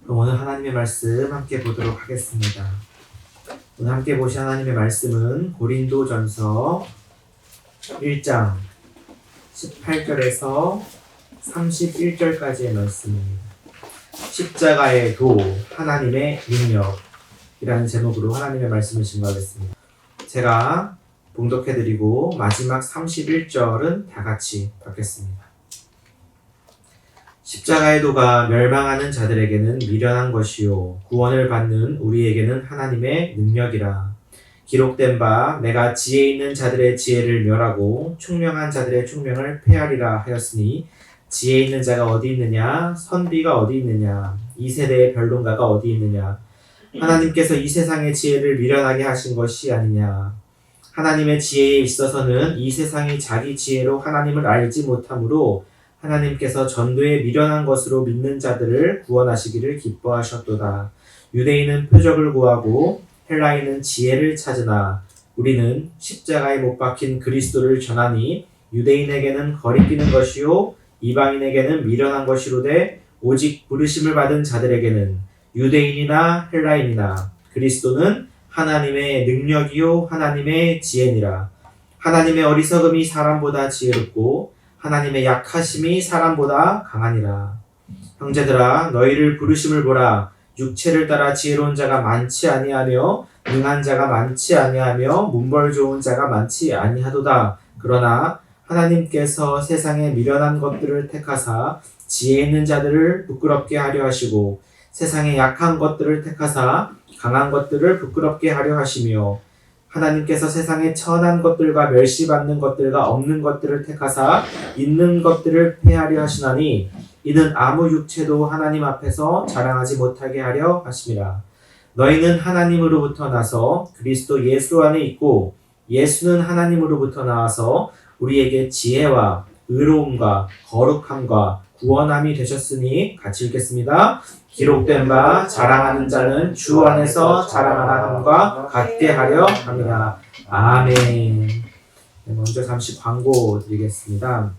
그럼 오늘 하나님의 말씀 함께 보도록 하겠습니다. 오늘 함께 보실 하나님의 말씀은 고린도전서 1장 18절에서 31절까지의 말씀입니다. 십자가의 도, 하나님의 능력이라는 제목으로 하나님의 말씀을 증거하겠습니다. 제가 봉독해드리고 마지막 31절은 다 같이 받겠습니다. 십자가의 도가 멸망하는 자들에게는 미련한 것이요 구원을 받는 우리에게는 하나님의 능력이라. 기록된 바 내가 지혜 있는 자들의 지혜를 멸하고 총명한 자들의 총명을 폐하리라 하였으니 지혜 있는 자가 어디 있느냐 선비가 어디 있느냐 이 세대의 변론가가 어디 있느냐. 하나님께서 이 세상의 지혜를 미련하게 하신 것이 아니냐. 하나님의 지혜에 있어서는 이 세상이 자기 지혜로 하나님을 알지 못하므로 하나님께서 전도에 미련한 것으로 믿는 자들을 구원하시기를 기뻐하셨도다. 유대인은 표적을 구하고 헬라인은 지혜를 찾으나 우리는 십자가에 못 박힌 그리스도를 전하니 유대인에게는 거리끼는 것이요 이방인에게는 미련한 것이로되 오직 부르심을 받은 자들에게는 유대인이나 헬라인이나 그리스도는 하나님의 능력이요 하나님의 지혜니라. 하나님의 어리석음이 사람보다 지혜롭고 하나님의 약하심이 사람보다 강하니라. 형제들아 너희를 부르심을 보라. 육체를 따라 지혜로운 자가 많지 아니하며 능한 자가 많지 아니하며 문벌 좋은 자가 많지 아니하도다. 그러나 하나님께서 세상에 미련한 것들을 택하사 지혜 있는 자들을 부끄럽게 하려 하시고 세상에 약한 것들을 택하사 강한 것들을 부끄럽게 하려 하시며 하나님께서 세상에 천한 것들과 멸시받는 것들과 없는 것들을 택하사 있는 것들을 폐하려 하시나니 이는 아무 육체도 하나님 앞에서 자랑하지 못하게 하려 하심이라. 너희는 하나님으로부터 나서 그리스도 예수 안에 있고 예수는 하나님으로부터 나와서 우리에게 지혜와 의로움과 거룩함과 구원함이 되셨으니 같이 읽겠습니다. 기록된 바 자랑하는 자는 주 안에서 자랑하나 함과 같게 하려 합니다. 아멘. 먼저 잠시 광고 드리겠습니다.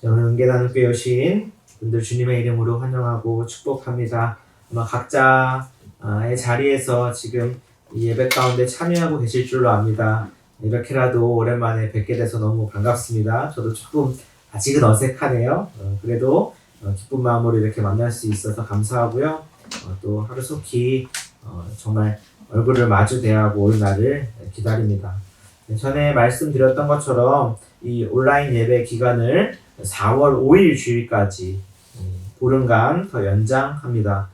오늘 은계단을 오신 분들 주님의 이름으로 환영하고 축복합니다. 아마 각자의 자리에서 지금 예배 가운데 참여하고 계실 줄로 압니다. 이렇게라도 오랜만에 뵙게 돼서 너무 반갑습니다. 저도 조금 아직은 어색하네요. 그래도 기쁜 마음으로 이렇게 만날 수 있어서 감사하고요. 또 하루속히 정말 얼굴을 마주 대하고 올 날을 기다립니다. 전에 말씀드렸던 것처럼 이 온라인 예배 기간을 4월 5일 주일까지 보름간 더 연장합니다.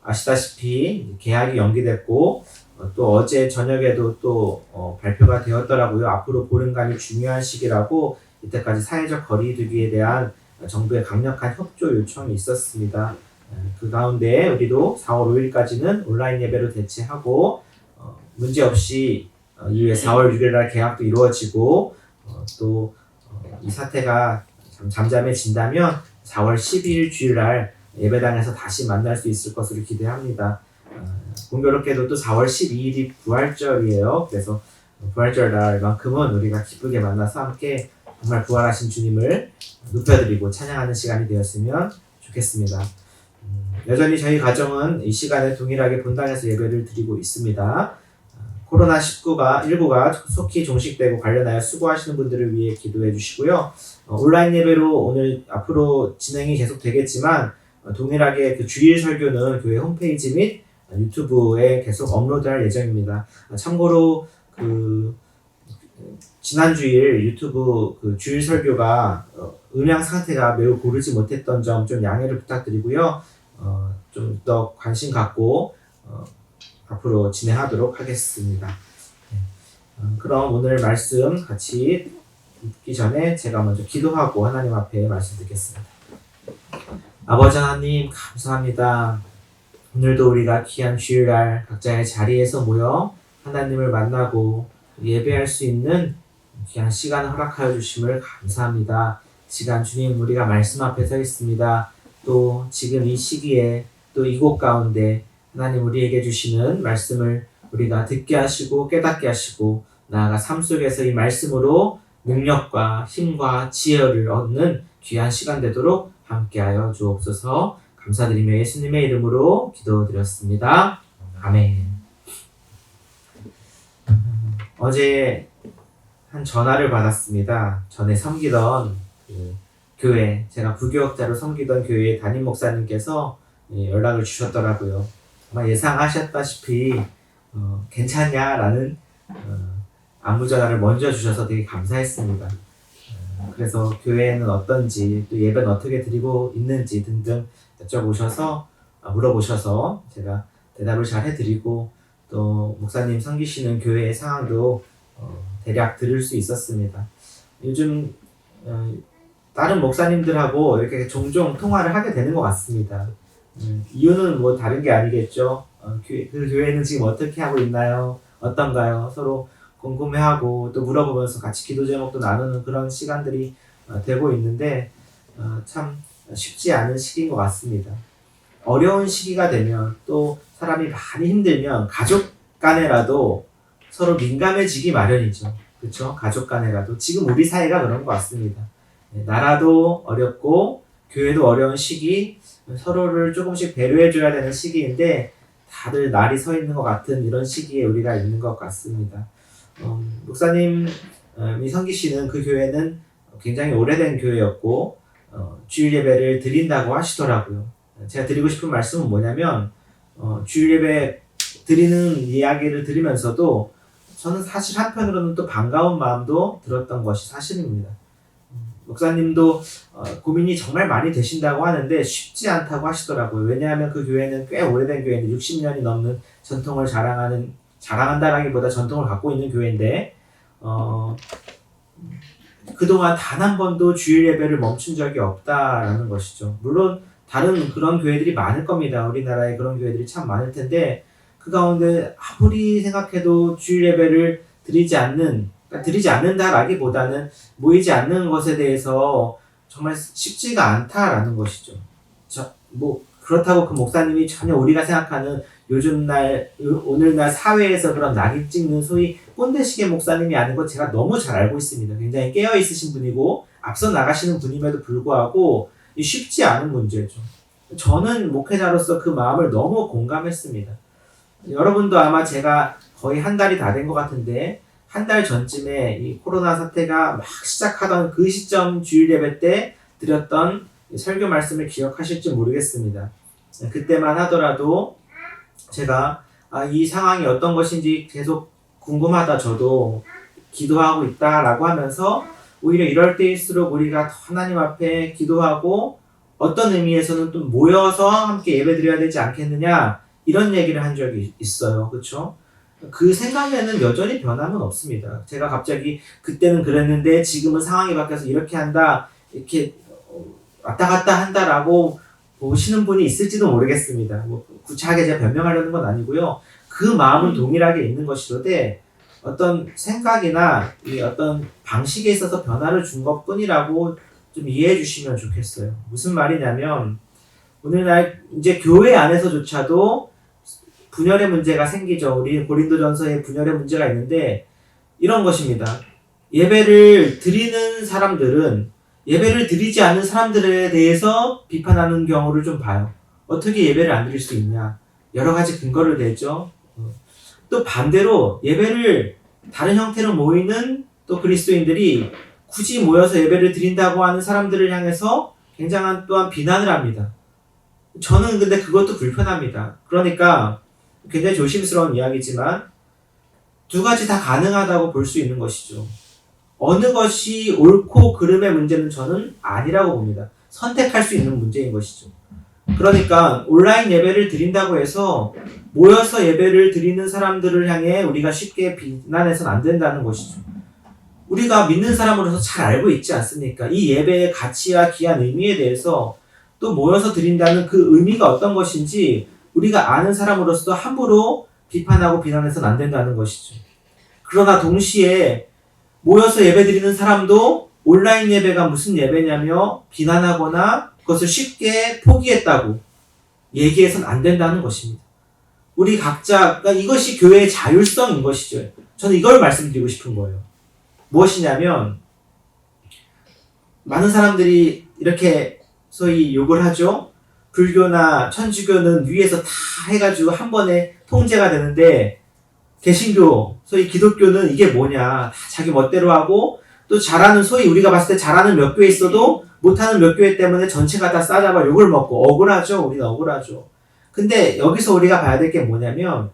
아시다시피 계약이 연기됐고 또 어제 저녁에도 또 발표가 되었더라고요. 앞으로 보름간이 중요한 시기라고 이때까지 사회적 거리두기에 대한 정부의 강력한 협조 요청이 있었습니다. 그 가운데 우리도 4월 5일까지는 온라인 예배로 대체하고 문제없이 이후에 4월 6일날 계약도 이루어지고 또 이 사태가 잠잠해진다면 4월 12일 주일날 예배당에서 다시 만날 수 있을 것으로 기대합니다. 공교롭게도 또 4월 12일이 부활절이에요. 그래서 부활절 날만큼은 우리가 기쁘게 만나서 함께 정말 부활하신 주님을 높여드리고 찬양하는 시간이 되었으면 좋겠습니다. 여전히 저희 가정은 이 시간에 동일하게 본당에서 예배를 드리고 있습니다. 코로나19가 속히 종식되고 관련하여 수고하시는 분들을 위해 기도해 주시고요. 온라인 예배로 오늘 앞으로 진행이 계속 되겠지만 동일하게 그 주일 설교는 교회 홈페이지 및 유튜브에 계속 업로드할 예정입니다. 참고로 지난 주일 유튜브 주일 설교가 음향 상태가 매우 고르지 못했던 점 좀 양해를 부탁드리고요. 좀 더 관심 갖고 앞으로 진행하도록 하겠습니다. 그럼 오늘 말씀 같이 듣기 전에 제가 먼저 기도하고 하나님 앞에 말씀 듣겠습니다. 아버지 하나님 감사합니다. 오늘도 우리가 귀한 주일날 각자의 자리에서 모여 하나님을 만나고 예배할 수 있는 귀한 시간을 허락하여 주심을 감사합니다. 시간 주님 우리가 말씀 앞에 서 있습니다. 또 지금 이 시기에 또 이곳 가운데 하나님 우리에게 주시는 말씀을 우리가 듣게 하시고 깨닫게 하시고 나아가 삶 속에서 이 말씀으로 능력과 힘과 지혜를 얻는 귀한 시간 되도록 함께하여 주옵소서. 감사드리며 예수님의 이름으로 기도드렸습니다. 아멘. 어제 한 전화를 받았습니다. 전에 섬기던 교회, 제가 부교역자로 섬기던 교회의 담임 목사님께서 연락을 주셨더라고요. 아마 예상하셨다시피 괜찮냐라는 안부 전화를 먼저 주셔서 되게 감사했습니다. 그래서 교회는 어떤지, 또 예배는 어떻게 드리고 있는지 등등 물어보셔서 제가 대답을 잘 해드리고, 또 목사님 섬기시는 교회의 상황도 대략 들을 수 있었습니다. 요즘 다른 목사님들하고 이렇게 종종 통화를 하게 되는 것 같습니다. 이유는 뭐 다른 게 아니겠죠. 그 교회는 지금 어떻게 하고 있나요? 어떤가요? 서로 궁금해하고 또 물어보면서 같이 기도 제목도 나누는 그런 시간들이 되고 있는데 참 쉽지 않은 시기인 것 같습니다. 어려운 시기가 되면, 또 사람이 많이 힘들면 가족 간에라도 서로 민감해지기 마련이죠. 그렇죠? 가족 간에라도. 지금 우리 사회가 그런 것 같습니다. 나라도 어렵고 교회도 어려운 시기, 서로를 조금씩 배려해줘야 되는 시기인데 다들 날이 서 있는 것 같은 이런 시기에 우리가 있는 것 같습니다. 목사님이 섬기시는 그 교회는 굉장히 오래된 교회였고 주일 예배를 드린다고 하시더라고요. 제가 드리고 싶은 말씀은 뭐냐면 주일 예배 드리는 이야기를 들으면서도 저는 사실 한편으로는 또 반가운 마음도 들었던 것이 사실입니다. 목사님도 고민이 정말 많이 되신다고 하는데 쉽지 않다고 하시더라고요. 왜냐하면 그 교회는 꽤 오래된 교회인데 60년이 넘는 전통을 자랑한다라기보다 전통을 갖고 있는 교회인데 그동안 단 한 번도 주일 예배를 멈춘 적이 없다라는 것이죠. 물론 다른 그런 교회들이 많을 겁니다. 우리나라에 그런 교회들이 참 많을 텐데 그 가운데 아무리 생각해도 주일 예배를 드리지 않는다라기보다는 모이지 않는 것에 대해서 정말 쉽지가 않다라는 것이죠. 그렇다고 그 목사님이 전혀 우리가 생각하는 오늘날 사회에서 그런 낙인 찍는 소위 꼰대식의 목사님이 아닌 것 제가 너무 잘 알고 있습니다. 굉장히 깨어있으신 분이고 앞서 나가시는 분임에도 불구하고 쉽지 않은 문제죠. 저는 목회자로서 그 마음을 너무 공감했습니다. 여러분도 아마 제가 거의 한 달이 다 된 것 같은데 한 달 전쯤에 이 코로나 사태가 막 시작하던 그 시점 주일 예배 때 드렸던 설교 말씀을 기억하실지 모르겠습니다. 그때만 하더라도 제가 이 상황이 어떤 것인지 계속 궁금하다, 저도 기도하고 있다라고 하면서 오히려 이럴 때일수록 우리가 더 하나님 앞에 기도하고 어떤 의미에서는 또 모여서 함께 예배 드려야 되지 않겠느냐, 이런 얘기를 한 적이 있어요. 그렇죠? 그 생각에는 여전히 변함은 없습니다. 제가 갑자기 그때는 그랬는데 지금은 상황이 바뀌어서 이렇게 한다, 이렇게 왔다 갔다 한다라고 보시는 분이 있을지도 모르겠습니다. 구차하게 제가 변명하려는 건 아니고요. 그 마음은 동일하게 있는 것이로되 어떤 생각이나 어떤 방식에 있어서 변화를 준 것뿐이라고 좀 이해해 주시면 좋겠어요. 무슨 말이냐면 오늘날 이제 교회 안에서조차도 분열의 문제가 생기죠. 우리 고린도전서에 분열의 문제가 있는데 이런 것입니다. 예배를 드리는 사람들은 예배를 드리지 않는 사람들에 대해서 비판하는 경우를 좀 봐요. 어떻게 예배를 안 드릴 수 있냐. 여러 가지 근거를 대죠. 또 반대로 예배를 다른 형태로 모이는 또 그리스도인들이 굳이 모여서 예배를 드린다고 하는 사람들을 향해서 굉장한 또한 비난을 합니다. 저는 근데 그것도 불편합니다. 그러니까 굉장히 조심스러운 이야기지만 두 가지 다 가능하다고 볼 수 있는 것이죠. 어느 것이 옳고 그름의 문제는 저는 아니라고 봅니다. 선택할 수 있는 문제인 것이죠. 그러니까 온라인 예배를 드린다고 해서 모여서 예배를 드리는 사람들을 향해 우리가 쉽게 비난해서는 안 된다는 것이죠. 우리가 믿는 사람으로서 잘 알고 있지 않습니까? 이 예배의 가치와 귀한 의미에 대해서 또 모여서 드린다는 그 의미가 어떤 것인지 우리가 아는 사람으로서 함부로 비판하고 비난해서는 안 된다는 것이죠. 그러나 동시에 모여서 예배드리는 사람도 온라인 예배가 무슨 예배냐며 비난하거나 그것을 쉽게 포기했다고 얘기해서는 안 된다는 것입니다. 우리 각자, 그러니까 이것이 교회의 자율성인 것이죠. 저는 이걸 말씀드리고 싶은 거예요. 무엇이냐면 많은 사람들이 이렇게 소위 욕을 하죠. 불교나 천주교는 위에서 다 해가지고 한 번에 통제가 되는데 개신교, 소위 기독교는 이게 뭐냐, 다 자기 멋대로 하고 또 잘하는, 소위 우리가 봤을 때 잘하는 몇 교회 있어도 못하는 몇 교회 때문에 전체가 다 싸잡아 욕을 먹고 억울하죠. 우리는 억울하죠. 근데 여기서 우리가 봐야 될 게 뭐냐면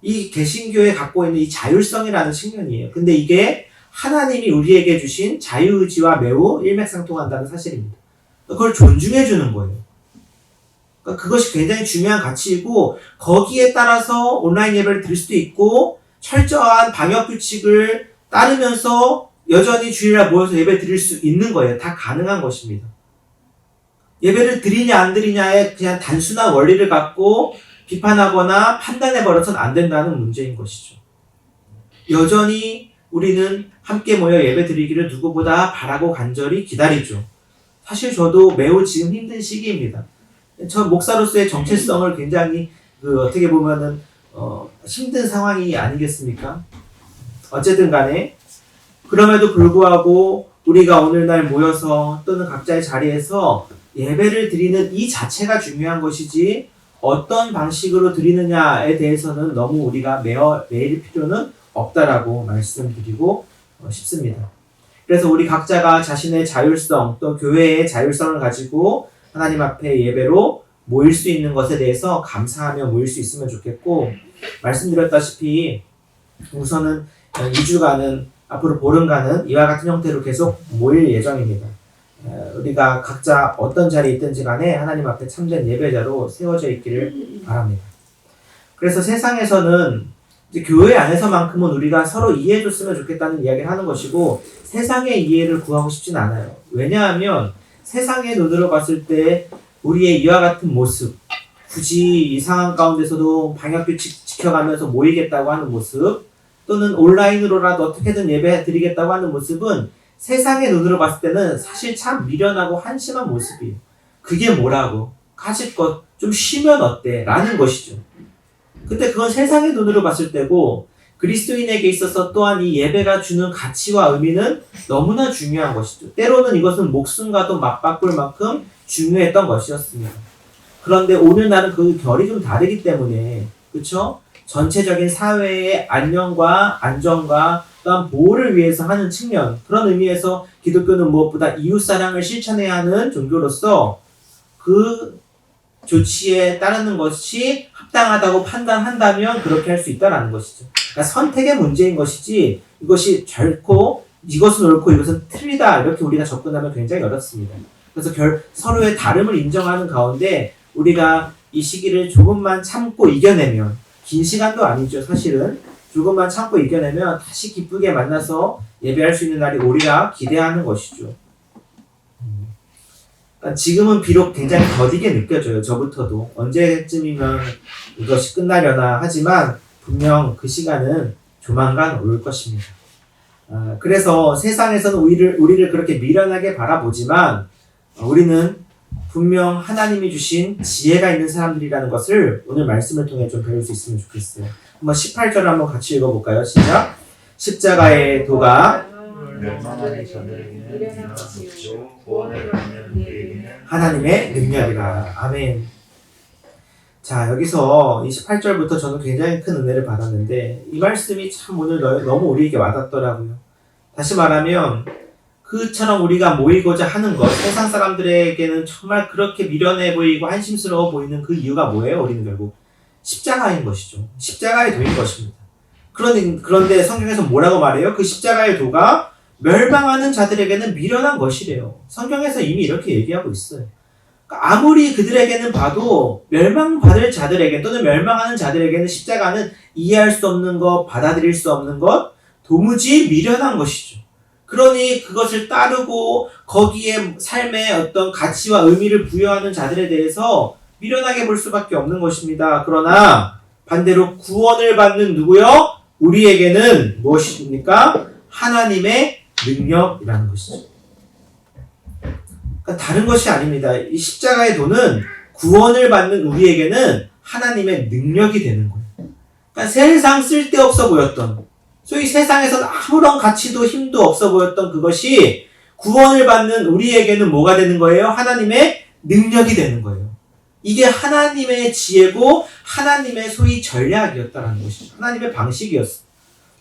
이 개신교에 갖고 있는 이 자율성이라는 측면이에요. 근데 이게 하나님이 우리에게 주신 자유의지와 매우 일맥상통한다는 사실입니다. 그걸 존중해 주는 거예요. 그러니까 그것이 굉장히 중요한 가치이고 거기에 따라서 온라인 예배를 드릴 수도 있고 철저한 방역 규칙을 따르면서 여전히 주일날 모여서 예배 드릴 수 있는 거예요. 다 가능한 것입니다. 예배를 드리냐 안 드리냐에 그냥 단순한 원리를 갖고 비판하거나 판단해버려서는 안 된다는 문제인 것이죠. 여전히 우리는 함께 모여 예배 드리기를 누구보다 바라고 간절히 기다리죠. 사실 저도 매우 지금 힘든 시기입니다. 저 목사로서의 정체성을 굉장히 어떻게 보면은 힘든 상황이 아니겠습니까? 어쨌든 간에 그럼에도 불구하고 우리가 오늘날 모여서 또는 각자의 자리에서 예배를 드리는 이 자체가 중요한 것이지 어떤 방식으로 드리느냐에 대해서는 너무 우리가 매일 필요는 없다라고 말씀드리고 싶습니다. 그래서 우리 각자가 자신의 자율성 또 교회의 자율성을 가지고 하나님 앞에 예배로 모일 수 있는 것에 대해서 감사하며 모일 수 있으면 좋겠고 말씀드렸다시피 우선은 2주간은 앞으로 보름간은 이와 같은 형태로 계속 모일 예정입니다. 우리가 각자 어떤 자리에 있든지 간에 하나님 앞에 참된 예배자로 세워져 있기를 바랍니다. 그래서 세상에서는 이제 교회 안에서만큼은 우리가 서로 이해해줬으면 좋겠다는 이야기를 하는 것이고 세상의 이해를 구하고 싶진 않아요. 왜냐하면 세상의 눈으로 봤을 때 우리의 이와 같은 모습, 굳이 이 상황 가운데서도 방역규칙 지켜가면서 모이겠다고 하는 모습 또는 온라인으로라도 어떻게든 예배 드리겠다고 하는 모습은 세상의 눈으로 봤을 때는 사실 참 미련하고 한심한 모습이에요. 그게 뭐라고? 가질 것 좀 쉬면 어때? 라는 것이죠. 근데 그건 세상의 눈으로 봤을 때고 그리스도인에게 있어서 또한 이 예배가 주는 가치와 의미는 너무나 중요한 것이죠. 때로는 이것은 목숨과도 맞바꿀 만큼 중요했던 것이었습니다. 그런데 오늘날은 그 결이 좀 다르기 때문에 그렇죠? 전체적인 사회의 안녕과 안정과 또한 보호를 위해서 하는 측면 그런 의미에서 기독교는 무엇보다 이웃사랑을 실천해야 하는 종교로서 그 조치에 따르는 것이 합당하다고 판단한다면 그렇게 할 수 있다는 것이죠. 그러니까 선택의 문제인 것이지 이것이 결코 이것은 옳고 이것은 틀리다 이렇게 우리가 접근하면 굉장히 어렵습니다. 그래서 서로의 다름을 인정하는 가운데 우리가 이 시기를 조금만 참고 이겨내면 긴 시간도 아니죠. 사실은 조금만 참고 이겨내면 다시 기쁘게 만나서 예배할 수 있는 날이 오리라 기대하는 것이죠. 지금은 비록 굉장히 더디게 느껴져요. 저부터도. 언제쯤이면 이것이 끝나려나 하지만 분명 그 시간은 조만간 올 것입니다. 그래서 세상에서는 우리를 그렇게 미련하게 바라보지만 우리는 분명 하나님이 주신 지혜가 있는 사람들이라는 것을 오늘 말씀을 통해 좀 배울 수 있으면 좋겠어요. 한번 18절을 한번 같이 읽어볼까요? 시작! 십자가의 도가 하나님의 능력이라. 아멘. 자, 여기서 28절부터 저는 굉장히 큰 은혜를 받았는데 이 말씀이 참 오늘 너무 우리에게 와닿더라고요. 다시 말하면 그처럼 우리가 모이고자 하는 것, 세상 사람들에게는 정말 그렇게 미련해 보이고 한심스러워 보이는 그 이유가 뭐예요? 우리는 결국 십자가인 것이죠. 십자가의 도인 것입니다. 그런데 성경에서 뭐라고 말해요? 그 십자가의 도가 멸망하는 자들에게는 미련한 것이래요. 성경에서 이미 이렇게 얘기하고 있어요. 그러니까 아무리 그들에게는 봐도 멸망받을 자들에게 또는 멸망하는 자들에게는 십자가는 이해할 수 없는 것, 받아들일 수 없는 것, 도무지 미련한 것이죠. 그러니 그것을 따르고 거기에 삶의 어떤 가치와 의미를 부여하는 자들에 대해서 미련하게 볼 수밖에 없는 것입니다. 그러나 반대로 구원을 받는 누구요? 우리에게는 무엇입니까? 하나님의 능력이라는 것이죠. 그러니까 다른 것이 아닙니다. 이 십자가의 도는 구원을 받는 우리에게는 하나님의 능력이 되는 거예요. 그러니까 세상 쓸데없어 보였던, 소위 세상에서는 아무런 가치도 힘도 없어 보였던 그것이 구원을 받는 우리에게는 뭐가 되는 거예요? 하나님의 능력이 되는 거예요. 이게 하나님의 지혜고 하나님의 소위 전략이었다는 것이죠. 하나님의 방식이었어.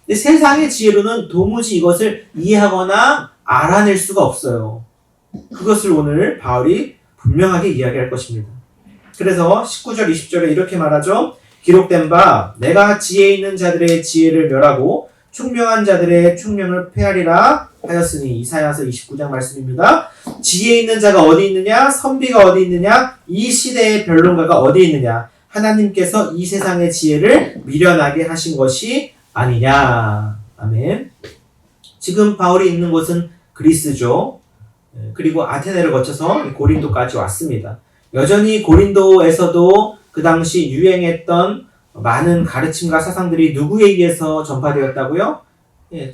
근데 세상의 지혜로는 도무지 이것을 이해하거나 알아낼 수가 없어요. 그것을 오늘 바울이 분명하게 이야기할 것입니다. 그래서 19절 20절에 이렇게 말하죠. 기록된 바 내가 지혜 있는 자들의 지혜를 멸하고 총명한 자들의 총명을 폐하리라 하였으니 이사야서 29장 말씀입니다. 지혜 있는 자가 어디 있느냐? 선비가 어디 있느냐? 이 시대의 변론가가 어디 있느냐? 하나님께서 이 세상의 지혜를 미련하게 하신 것이 아니냐. 아멘. 지금 바울이 있는 곳은 그리스죠. 그리고 아테네를 거쳐서 고린도까지 왔습니다. 여전히 고린도에서도 그 당시 유행했던 많은 가르침과 사상들이 누구에 의해서 전파되었다고요?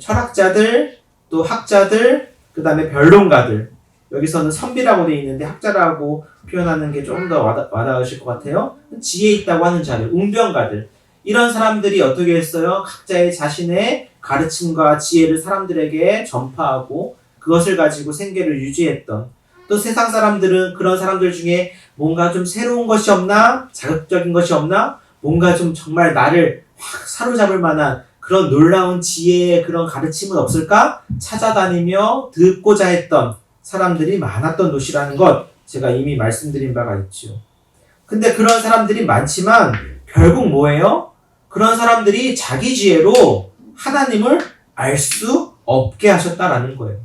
철학자들, 또 학자들, 그 다음에 변론가들. 여기서는 선비라고 되어 있는데 학자라고 표현하는 게 좀 더 와닿으실 것 같아요. 지혜 있다고 하는 자들, 웅변가들. 이런 사람들이 어떻게 했어요? 각자의 자신의 가르침과 지혜를 사람들에게 전파하고 그것을 가지고 생계를 유지했던, 또 세상 사람들은 그런 사람들 중에 뭔가 좀 새로운 것이 없나? 자극적인 것이 없나? 뭔가 좀 정말 나를 확 사로잡을 만한 그런 놀라운 지혜의 그런 가르침은 없을까? 찾아다니며 듣고자 했던 사람들이 많았던 도시라는 것 제가 이미 말씀드린 바가 있죠. 근데 그런 사람들이 많지만 결국 뭐예요? 그런 사람들이 자기 지혜로 하나님을 알 수 없게 하셨다라는 거예요.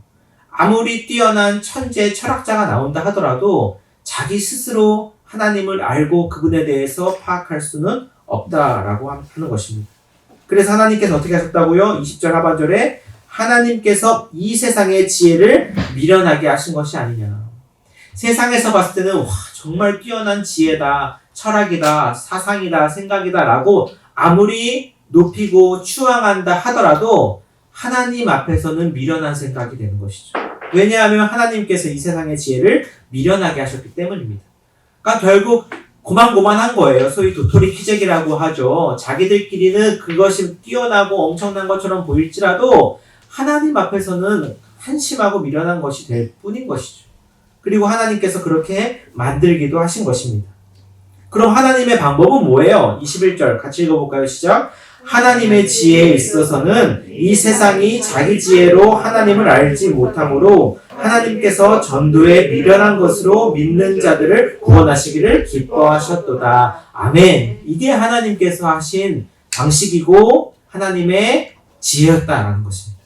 아무리 뛰어난 천재 철학자가 나온다 하더라도 자기 스스로 하나님을 알고 그분에 대해서 파악할 수는 없다라고 하는 것입니다. 그래서 하나님께서 어떻게 하셨다고요? 20절 하반절에 하나님께서 이 세상의 지혜를 미련하게 하신 것이 아니냐. 세상에서 봤을 때는 와 정말 뛰어난 지혜다, 철학이다, 사상이다, 생각이다 라고 아무리 높이고 추앙한다 하더라도 하나님 앞에서는 미련한 생각이 되는 것이죠. 왜냐하면 하나님께서 이 세상의 지혜를 미련하게 하셨기 때문입니다. 그러니까 결국 고만고만한 거예요. 소위 도토리 키재기라고 하죠. 자기들끼리는 그것이 뛰어나고 엄청난 것처럼 보일지라도 하나님 앞에서는 한심하고 미련한 것이 될 뿐인 것이죠. 그리고 하나님께서 그렇게 만들기도 하신 것입니다. 그럼 하나님의 방법은 뭐예요? 21절 같이 읽어볼까요? 시작. 하나님의 지혜에 있어서는 이 세상이 자기 지혜로 하나님을 알지 못하므로 하나님께서 전도에 미련한 것으로 믿는 자들을 구원하시기를 기뻐하셨도다. 아멘. 이게 하나님께서 하신 방식이고 하나님의 지혜였다라는 것입니다.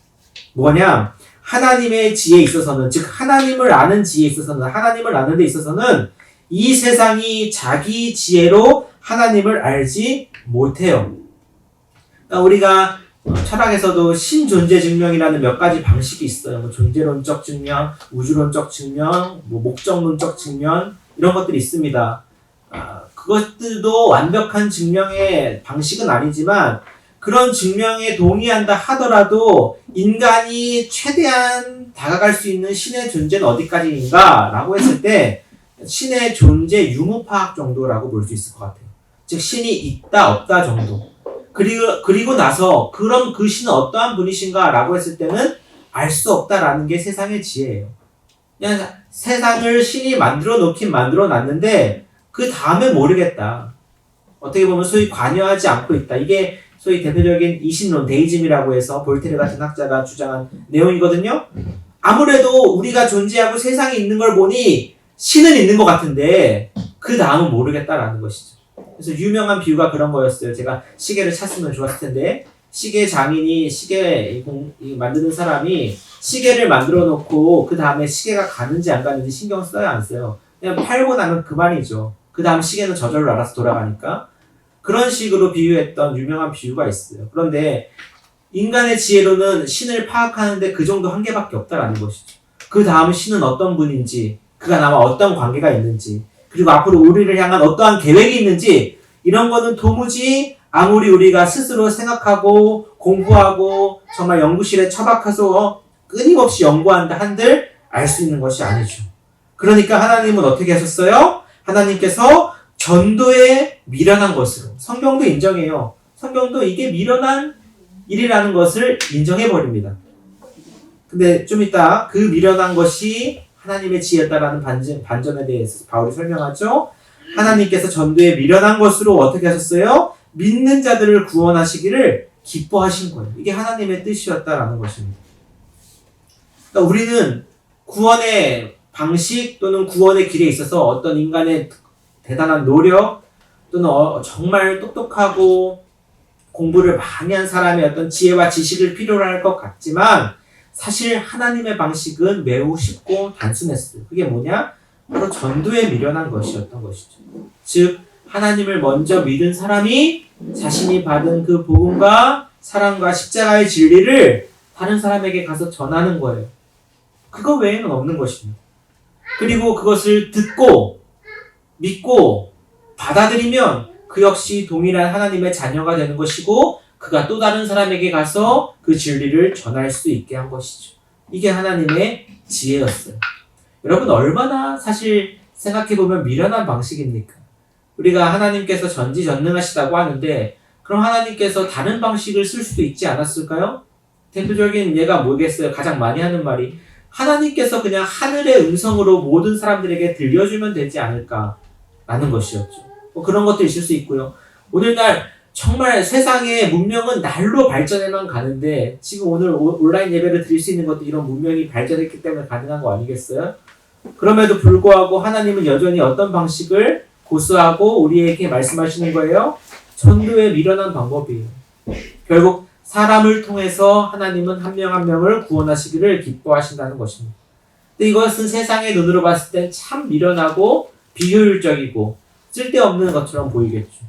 뭐냐? 하나님의 지혜에 있어서는, 즉 하나님을 아는 지혜에 있어서는, 하나님을 아는 데 있어서는 이 세상이 자기 지혜로 하나님을 알지 못해요. 그러니까 우리가 철학에서도 신존재 증명이라는 몇 가지 방식이 있어요. 뭐 존재론적 증명, 우주론적 증명, 뭐 목적론적 증명 이런 것들이 있습니다. 그것들도 완벽한 증명의 방식은 아니지만 그런 증명에 동의한다 하더라도 인간이 최대한 다가갈 수 있는 신의 존재는 어디까지인가 라고 했을 때 신의 존재 유무파악 정도라고 볼 수 있을 것 같아요. 즉 신이 있다 없다 정도. 그리고 나서 그럼 그 신은 어떠한 분이신가 라고 했을 때는 알 수 없다라는 게 세상의 지혜예요. 그냥 세상을 신이 만들어 놓긴 만들어 놨는데 그 다음에 모르겠다. 어떻게 보면 소위 관여하지 않고 있다. 이게 소위 대표적인 이신론, 데이즘이라고 해서 볼테르 같은 학자가 주장한 내용이거든요. 아무래도 우리가 존재하고 세상에 있는 걸 보니 신은 있는 것 같은데 그 다음은 모르겠다라는 것이죠. 그래서 유명한 비유가 그런 거였어요. 제가 시계를 찾으면 좋았을 텐데 시계 장인이 시계 만드는 사람이 시계를 만들어 놓고 그 다음에 시계가 가는지 안 가는지 신경 써요 안 써요? 그냥 팔고 나면 그만이죠. 그 다음 시계는 저절로 알아서 돌아가니까. 그런 식으로 비유했던 유명한 비유가 있어요. 그런데 인간의 지혜로는 신을 파악하는데 그 정도 한계밖에 없다라는 것이죠. 그 다음 신은 어떤 분인지, 그가 나와 어떤 관계가 있는지, 그리고 앞으로 우리를 향한 어떠한 계획이 있는지 이런 거는 도무지 아무리 우리가 스스로 생각하고 공부하고 정말 연구실에 처박혀서 끊임없이 연구한다 한들 알 수 있는 것이 아니죠. 그러니까 하나님은 어떻게 하셨어요? 하나님께서 전도에 미련한 것으로, 성경도 인정해요. 성경도 이게 미련한 일이라는 것을 인정해버립니다. 근데 좀 이따 그 미련한 것이 하나님의 지혜였다라는 반전에 대해서 바울이 설명하죠. 하나님께서 전도에 미련한 것으로 어떻게 하셨어요? 믿는 자들을 구원하시기를 기뻐하신 거예요. 이게 하나님의 뜻이었다라는 것입니다. 그러니까 우리는 구원의 방식 또는 구원의 길에 있어서 어떤 인간의 대단한 노력 또는 정말 똑똑하고 공부를 많이 한 사람의 어떤 지혜와 지식을 필요로 할 것 같지만 사실 하나님의 방식은 매우 쉽고 단순했어요. 그게 뭐냐? 바로 전도에 미련한 것이었던 것이죠. 즉 하나님을 먼저 믿은 사람이 자신이 받은 그 복음과 사랑과 십자가의 진리를 다른 사람에게 가서 전하는 거예요. 그거 외에는 없는 것입니다. 그리고 그것을 듣고 믿고 받아들이면 그 역시 동일한 하나님의 자녀가 되는 것이고 그가 또 다른 사람에게 가서 그 진리를 전할 수 있게 한 것이죠. 이게 하나님의 지혜였어요. 여러분 얼마나 사실 생각해보면 미련한 방식입니까? 우리가 하나님께서 전지전능하시다고 하는데 그럼 하나님께서 다른 방식을 쓸 수도 있지 않았을까요? 대표적인 예가 뭐겠어요? 가장 많이 하는 말이 하나님께서 그냥 하늘의 음성으로 모든 사람들에게 들려주면 되지 않을까라는 것이었죠. 뭐 그런 것도 있을 수 있고요. 오늘날 정말 세상의 문명은 날로 발전해만 가는데 지금 오늘 온라인 예배를 드릴 수 있는 것도 이런 문명이 발전했기 때문에 가능한 거 아니겠어요? 그럼에도 불구하고 하나님은 여전히 어떤 방식을 고수하고 우리에게 말씀하시는 거예요? 전도에 미련한 방법이에요. 결국 사람을 통해서 하나님은 한 명 한 명을 구원하시기를 기뻐하신다는 것입니다. 근데 이것은 세상의 눈으로 봤을 땐 참 미련하고 비효율적이고 쓸데없는 것처럼 보이겠죠.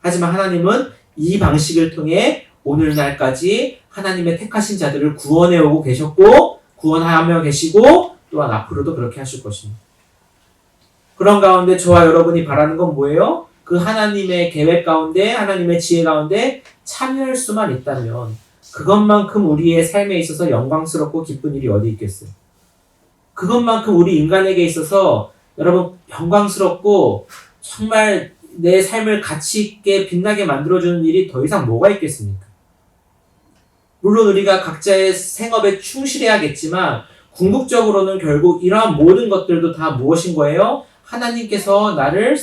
하지만 하나님은 이 방식을 통해 오늘날까지 하나님의 택하신 자들을 구원해 오고 계셨고 구원하며 계시고 또한 앞으로도 그렇게 하실 것입니다. 그런 가운데 저와 여러분이 바라는 건 뭐예요? 그 하나님의 계획 가운데 하나님의 지혜 가운데 참여할 수만 있다면 그것만큼 우리의 삶에 있어서 영광스럽고 기쁜 일이 어디 있겠어요? 그것만큼 우리 인간에게 있어서 여러분 영광스럽고 정말 내 삶을 가치 있게 빛나게 만들어주는 일이 더 이상 뭐가 있겠습니까? 물론 우리가 각자의 생업에 충실해야겠지만 궁극적으로는 결국 이러한 모든 것들도 다 무엇인 거예요? 하나님께서 나를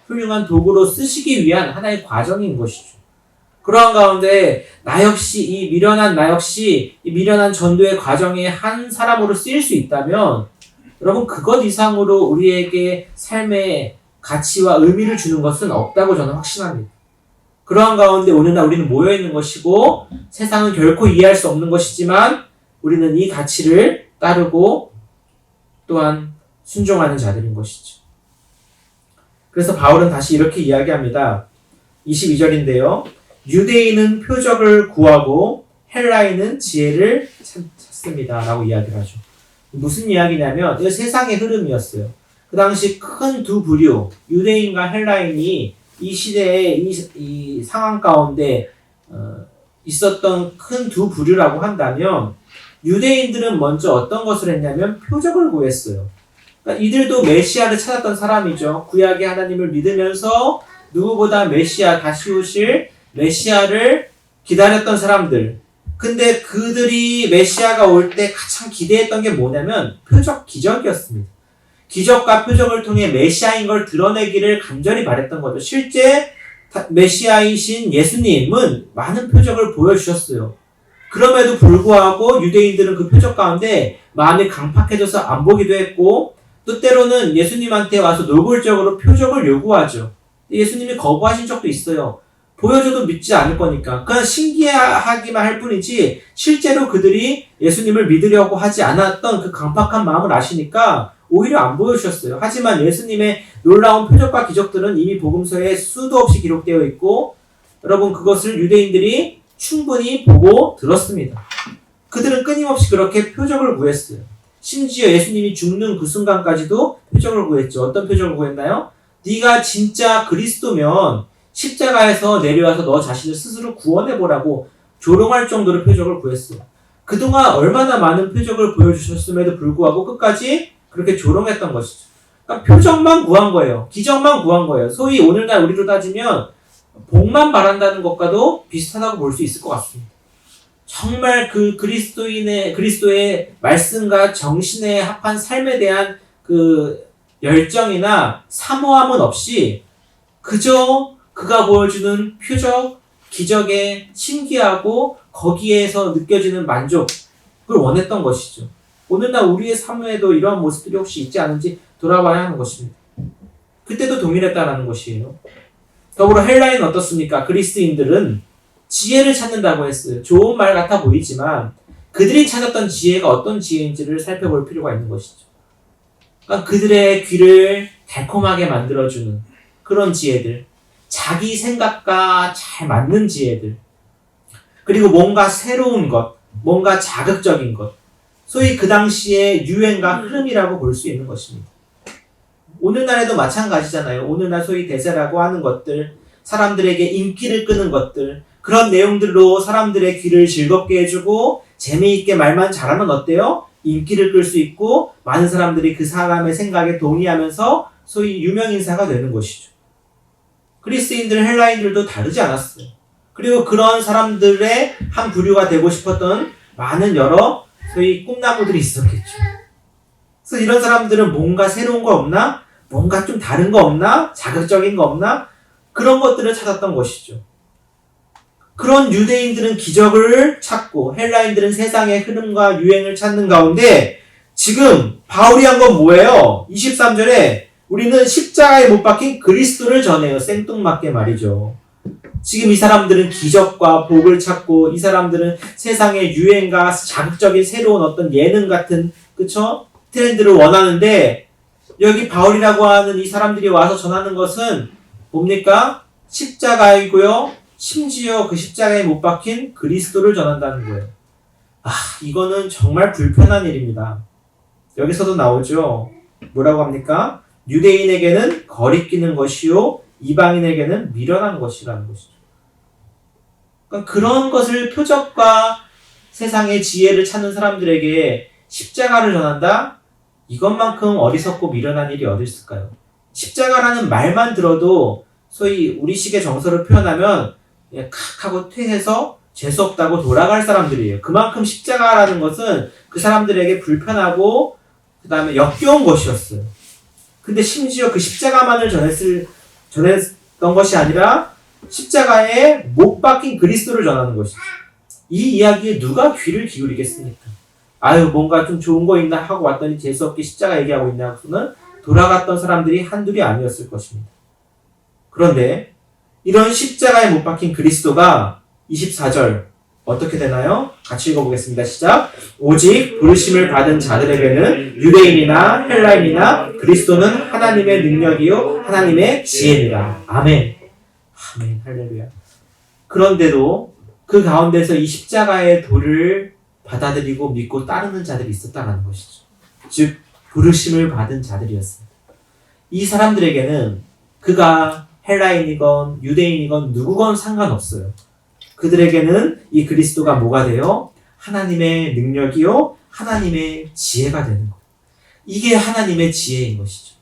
훌륭한 도구로 쓰시기 위한 하나의 과정인 것이죠. 그러한 가운데 나 역시 이 미련한 전도의 과정에 한 사람으로 쓰일 수 있다면 여러분 그것 이상으로 우리에게 삶의 가치와 의미를 주는 것은 없다고 저는 확신합니다. 그러한 가운데 오늘날 우리는 모여있는 것이고 세상은 결코 이해할 수 없는 것이지만 우리는 이 가치를 따르고 또한 순종하는 자들인 것이죠. 그래서 바울은 다시 이렇게 이야기합니다. 22절인데요. 유대인은 표적을 구하고 헬라인은 지혜를 찾습니다. 라고 이야기를 하죠. 무슨 이야기냐면 이거 세상의 흐름이었어요. 그 당시 큰 두 부류, 유대인과 헬라인이 이 시대에 이 상황 가운데 있었던 큰 두 부류라고 한다면 유대인들은 먼저 어떤 것을 했냐면 표적을 구했어요. 그러니까 이들도 메시아를 찾았던 사람이죠. 구약의 하나님을 믿으면서 누구보다 메시아 다시 오실 메시아를 기다렸던 사람들. 근데 그들이 메시아가 올 때 가장 기대했던 게 뭐냐면 표적 기적이었습니다. 기적과 표적을 통해 메시아인 걸 드러내기를 간절히 바랬던 거죠. 실제 메시아이신 예수님은 많은 표적을 보여주셨어요. 그럼에도 불구하고 유대인들은 그 표적 가운데 마음이 강팍해져서 안 보기도 했고 또 때로는 예수님한테 와서 노골적으로 표적을 요구하죠. 예수님이 거부하신 적도 있어요. 보여줘도 믿지 않을 거니까. 그냥 신기하기만 할 뿐이지 실제로 그들이 예수님을 믿으려고 하지 않았던 그 강팍한 마음을 아시니까 오히려 안 보여주셨어요. 하지만 예수님의 놀라운 표적과 기적들은 이미 복음서에 수도 없이 기록되어 있고 여러분 그것을 유대인들이 충분히 보고 들었습니다. 그들은 끊임없이 그렇게 표적을 구했어요. 심지어 예수님이 죽는 그 순간까지도 표적을 구했죠. 어떤 표적을 구했나요? 네가 진짜 그리스도면 십자가에서 내려와서 너 자신을 스스로 구원해보라고 조롱할 정도로 표적을 구했어요. 그동안 얼마나 많은 표적을 보여주셨음에도 불구하고 끝까지 그렇게 조롱했던 것이죠. 그러니까 표적만 구한 거예요. 기적만 구한 거예요. 소위 오늘날 우리로 따지면 복만 바란다는 것과도 비슷하다고 볼 수 있을 것 같습니다. 정말 그 그리스도의 말씀과 정신에 합한 삶에 대한 그 열정이나 사모함은 없이 그저 그가 보여주는 표적, 기적에 신기하고 거기에서 느껴지는 만족을 원했던 것이죠. 오늘날 우리의 삶에도 이러한 모습들이 혹시 있지 않은지 돌아봐야 하는 것입니다. 그때도 동일했다라는 것이에요. 더불어 헬라인은 어떻습니까? 그리스인들은 지혜를 찾는다고 했어요. 좋은 말 같아 보이지만 그들이 찾았던 지혜가 어떤 지혜인지를 살펴볼 필요가 있는 것이죠. 그러니까 그들의 귀를 달콤하게 만들어주는 그런 지혜들, 자기 생각과 잘 맞는 지혜들, 그리고 뭔가 새로운 것, 뭔가 자극적인 것, 소위 그 당시의 유행과 흐름이라고 볼 수 있는 것입니다. 오늘날에도 마찬가지잖아요. 오늘날 소위 대세라고 하는 것들, 사람들에게 인기를 끄는 것들, 그런 내용들로 사람들의 귀를 즐겁게 해주고 재미있게 말만 잘하면 어때요? 인기를 끌 수 있고 많은 사람들이 그 사람의 생각에 동의하면서 소위 유명인사가 되는 것이죠. 그리스인들, 헬라인들도 다르지 않았어요. 그리고 그런 사람들의 한 부류가 되고 싶었던 많은 여러 소위 꿈나무들이 있었겠죠. 그래서 이런 사람들은 뭔가 새로운 거 없나? 뭔가 좀 다른 거 없나? 자극적인 거 없나? 그런 것들을 찾았던 것이죠. 그런 유대인들은 기적을 찾고 헬라인들은 세상의 흐름과 유행을 찾는 가운데 지금 바울이 한 건 뭐예요? 23절에 우리는 십자가에 못 박힌 그리스도를 전해요. 생뚱맞게 말이죠. 지금 이 사람들은 기적과 복을 찾고 이 사람들은 세상의 유행과 자극적인 새로운 어떤 예능 같은 그쵸? 트렌드를 원하는데 여기 바울이라고 하는 이 사람들이 와서 전하는 것은 뭡니까? 십자가이고요. 심지어 그 십자가에 못 박힌 그리스도를 전한다는 거예요. 이거는 정말 불편한 일입니다. 여기서도 나오죠. 뭐라고 합니까? 유대인에게는 거리끼는 것이요 이방인에게는 미련한 것이라는 것이죠. 그러니까 그런 것을 표적과 세상의 지혜를 찾는 사람들에게 십자가를 전한다? 이것만큼 어리석고 미련한 일이 어디 있을까요? 십자가라는 말만 들어도 소위 우리식의 정서를 표현하면 그냥 칵 하고 퇴해서 재수없다고 돌아갈 사람들이에요. 그만큼 십자가라는 것은 그 사람들에게 불편하고 그 다음에 역겨운 것이었어요. 근데 심지어 그 십자가만을 전했던 것이 아니라 십자가에 못 박힌 그리스도를 전하는 것이죠. 이 이야기에 누가 귀를 기울이겠습니까? 뭔가 좀 좋은 거 있나 하고 왔더니 재수없게 십자가 얘기하고 있나 하고는 돌아갔던 사람들이 한둘이 아니었을 것입니다. 그런데 이런 십자가에 못 박힌 그리스도가 24절 어떻게 되나요? 같이 읽어보겠습니다. 시작. 오직 부르심을 받은 자들에게는 유대인이나 헬라인이나 그리스도는 하나님의 능력이요 하나님의 지혜니라. 아멘. 아멘. 할렐루야. 그런데도 그 가운데서 이 십자가의 도를 받아들이고 믿고 따르는 자들이 있었다는 것이죠. 즉 부르심을 받은 자들이었습니다. 이 사람들에게는 그가 헬라인이건 유대인이건 누구건 상관없어요. 그들에게는 이 그리스도가 뭐가 돼요? 하나님의 능력이요 하나님의 지혜가 되는 거예요. 이게 하나님의 지혜인 것이죠.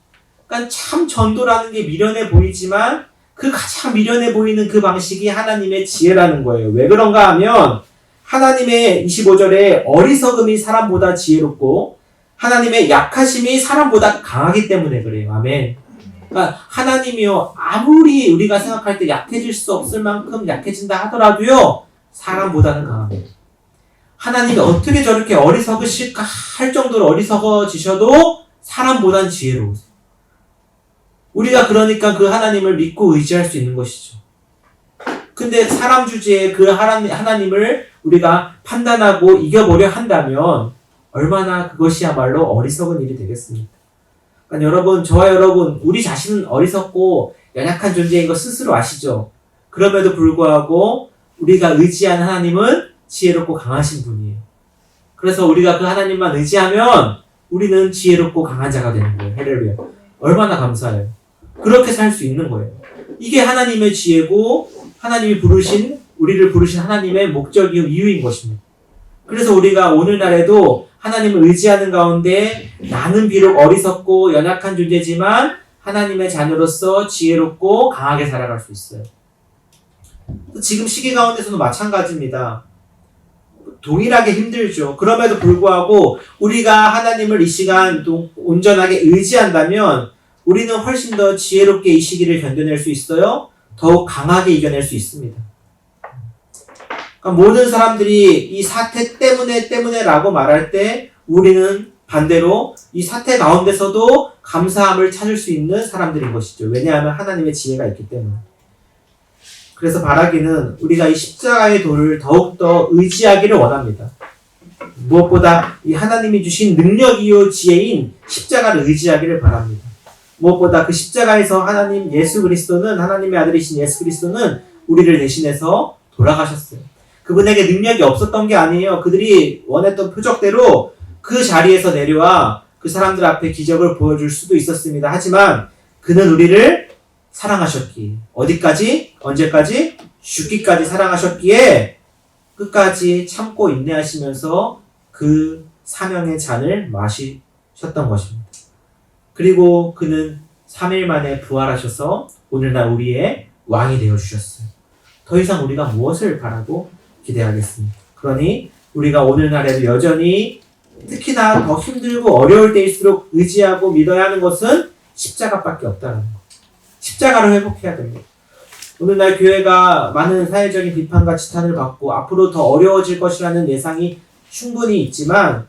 그러니까 참 전도라는 게 미련해 보이지만 그 가장 미련해 보이는 그 방식이 하나님의 지혜라는 거예요. 왜 그런가 하면 하나님의 25절에 어리석음이 사람보다 지혜롭고 하나님의 약하심이 사람보다 강하기 때문에 그래요. 아멘. 그러니까 하나님이요 아무리 우리가 생각할 때 약해질 수 없을 만큼 약해진다 하더라도요 사람보다는 강합니다. 하나님이 어떻게 저렇게 어리석으실까 할 정도로 어리석어지셔도 사람보다는 지혜로우세요. 우리가 그러니까 그 하나님을 믿고 의지할 수 있는 것이죠. 근데 사람 주제에 그 하나님을 우리가 판단하고 이겨보려 한다면 얼마나 그것이야말로 어리석은 일이 되겠습니까? 그러니까 여러분, 저와 여러분, 우리 자신은 어리석고 연약한 존재인 거 스스로 아시죠? 그럼에도 불구하고 우리가 의지하는 하나님은 지혜롭고 강하신 분이에요. 그래서 우리가 그 하나님만 의지하면 우리는 지혜롭고 강한 자가 되는 거예요. 할렐루야. 얼마나 감사해요. 그렇게 살 수 있는 거예요. 이게 하나님의 지혜고 하나님이 우리를 부르신 하나님의 목적이요 이유인 것입니다. 그래서 우리가 오늘날에도 하나님을 의지하는 가운데 나는 비록 어리석고 연약한 존재지만 하나님의 자녀로서 지혜롭고 강하게 살아갈 수 있어요. 지금 시기 가운데서도 마찬가지입니다. 동일하게 힘들죠. 그럼에도 불구하고 우리가 하나님을 이 시간 온전하게 의지한다면 우리는 훨씬 더 지혜롭게 이 시기를 견뎌낼 수 있어요. 더욱 강하게 이겨낼 수 있습니다. 그러니까 모든 사람들이 이 사태 때문에 라고 말할 때 우리는 반대로 이 사태 가운데서도 감사함을 찾을 수 있는 사람들인 것이죠. 왜냐하면 하나님의 지혜가 있기 때문에. 그래서 바라기는 우리가 이 십자가의 도를 더욱더 의지하기를 원합니다. 무엇보다 이 하나님이 주신 능력이요 지혜인 십자가를 의지하기를 바랍니다. 무엇보다 그 십자가에서 하나님의 아들이신 예수 그리스도는 우리를 대신해서 돌아가셨어요. 그분에게 능력이 없었던 게 아니에요. 그들이 원했던 표적대로 그 자리에서 내려와 그 사람들 앞에 기적을 보여줄 수도 있었습니다. 하지만 그는 우리를 사랑하셨기에 어디까지? 언제까지? 죽기까지 사랑하셨기에 끝까지 참고 인내하시면서 그 사명의 잔을 마시셨던 것입니다. 그리고 그는 3일 만에 부활하셔서 오늘날 우리의 왕이 되어주셨어요. 더 이상 우리가 무엇을 바라고 기대하겠습니까? 그러니 우리가 오늘날에도 여전히 특히나 더 힘들고 어려울 때일수록 의지하고 믿어야 하는 것은 십자가밖에 없다는 것. 십자가를 회복해야 됩니다. 오늘날 교회가 많은 사회적인 비판과 지탄을 받고 앞으로 더 어려워질 것이라는 예상이 충분히 있지만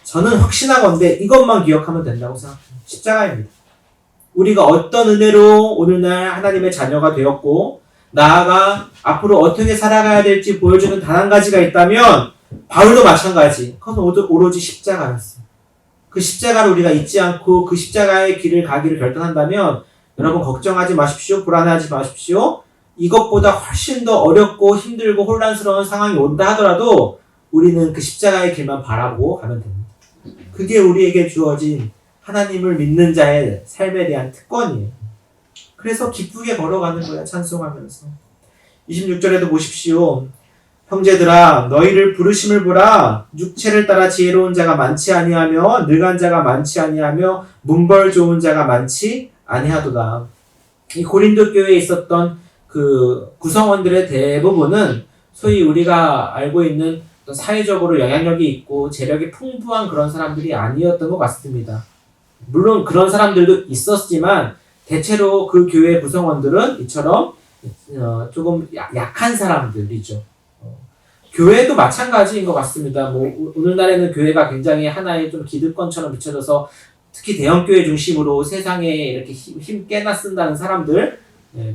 저는 확신하건대 이것만 기억하면 된다고 생각합니다. 십자가입니다. 우리가 어떤 은혜로 오늘날 하나님의 자녀가 되었고 나아가 앞으로 어떻게 살아가야 될지 보여주는 단 한 가지가 있다면 바울도 마찬가지. 그건 오로지 십자가였어요. 그 십자가를 우리가 잊지 않고 그 십자가의 길을 가기를 결단한다면 여러분 걱정하지 마십시오. 불안해하지 마십시오. 이것보다 훨씬 더 어렵고 힘들고 혼란스러운 상황이 온다 하더라도 우리는 그 십자가의 길만 바라보고 가면 됩니다. 그게 우리에게 주어진 하나님을 믿는 자의 삶에 대한 특권이에요. 그래서 기쁘게 걸어가는 거야, 찬송하면서. 26절에도 보십시오. 형제들아 너희를 부르심을 보라. 육체를 따라 지혜로운 자가 많지 아니하며 능한 자가 많지 아니하며 문벌 좋은 자가 많지 아니하도다. 이 고린도 교회에 있었던 그 구성원들의 대부분은 소위 우리가 알고 있는 사회적으로 영향력이 있고 재력이 풍부한 그런 사람들이 아니었던 것 같습니다. 물론 그런 사람들도 있었지만 대체로 그 교회 구성원들은 이처럼 조금 약한 사람들이죠. 교회도 마찬가지인 것 같습니다. 오늘날에는 교회가 굉장히 하나의 좀 기득권처럼 비춰져서 특히 대형교회 중심으로 세상에 이렇게 힘 깨나 쓴다는 사람들,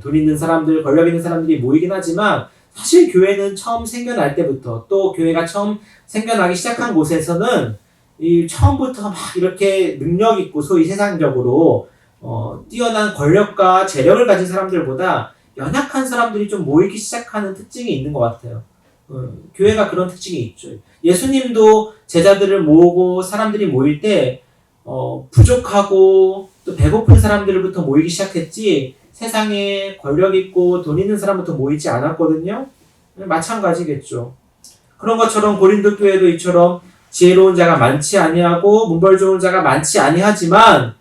돈 있는 사람들, 권력 있는 사람들이 모이긴 하지만 사실 교회는 처음 생겨날 때부터 또 교회가 처음 생겨나기 시작한 곳에서는 이 처음부터 막 이렇게 능력 있고 소위 세상적으로 뛰어난 권력과 재력을 가진 사람들보다 연약한 사람들이 좀 모이기 시작하는 특징이 있는 것 같아요. 교회가 그런 특징이 있죠. 예수님도 제자들을 모으고 사람들이 모일 때 부족하고 또 배고픈 사람들부터 모이기 시작했지 세상에 권력 있고 돈 있는 사람부터 모이지 않았거든요. 마찬가지겠죠. 그런 것처럼 고린도 교회도 이처럼 지혜로운 자가 많지 아니하고 문벌 좋은 자가 많지 아니하지만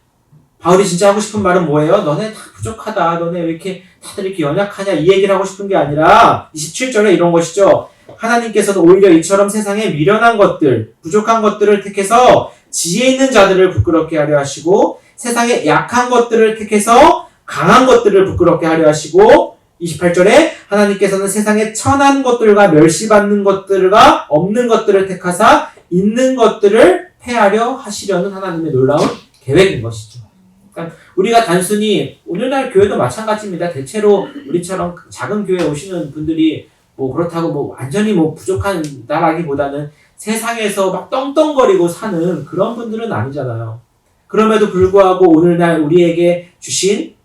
바울이 진짜 하고 싶은 말은 뭐예요? 너네 다 부족하다. 너네 왜 이렇게 다들 이렇게 연약하냐 이 얘기를 하고 싶은 게 아니라 27절에 이런 것이죠. 하나님께서는 오히려 이처럼 세상에 미련한 것들, 부족한 것들을 택해서 지혜 있는 자들을 부끄럽게 하려 하시고 세상에 약한 것들을 택해서 강한 것들을 부끄럽게 하려 하시고 28절에 하나님께서는 세상에 천한 것들과 멸시받는 것들과 없는 것들을 택하사 있는 것들을 폐하려 하시려는 하나님의 놀라운 계획인 것이죠. 그러니까 우리가 단순히 오늘날 교회도 마찬가지입니다. 대체로 우리처럼 작은 교회에 오시는 분들이 그렇다고 완전히 부족한다라기보다는 세상에서 막 떵떵거리고 사는 그런 분들은 아니잖아요. 그럼에도 불구하고 오늘날 우리에게 주신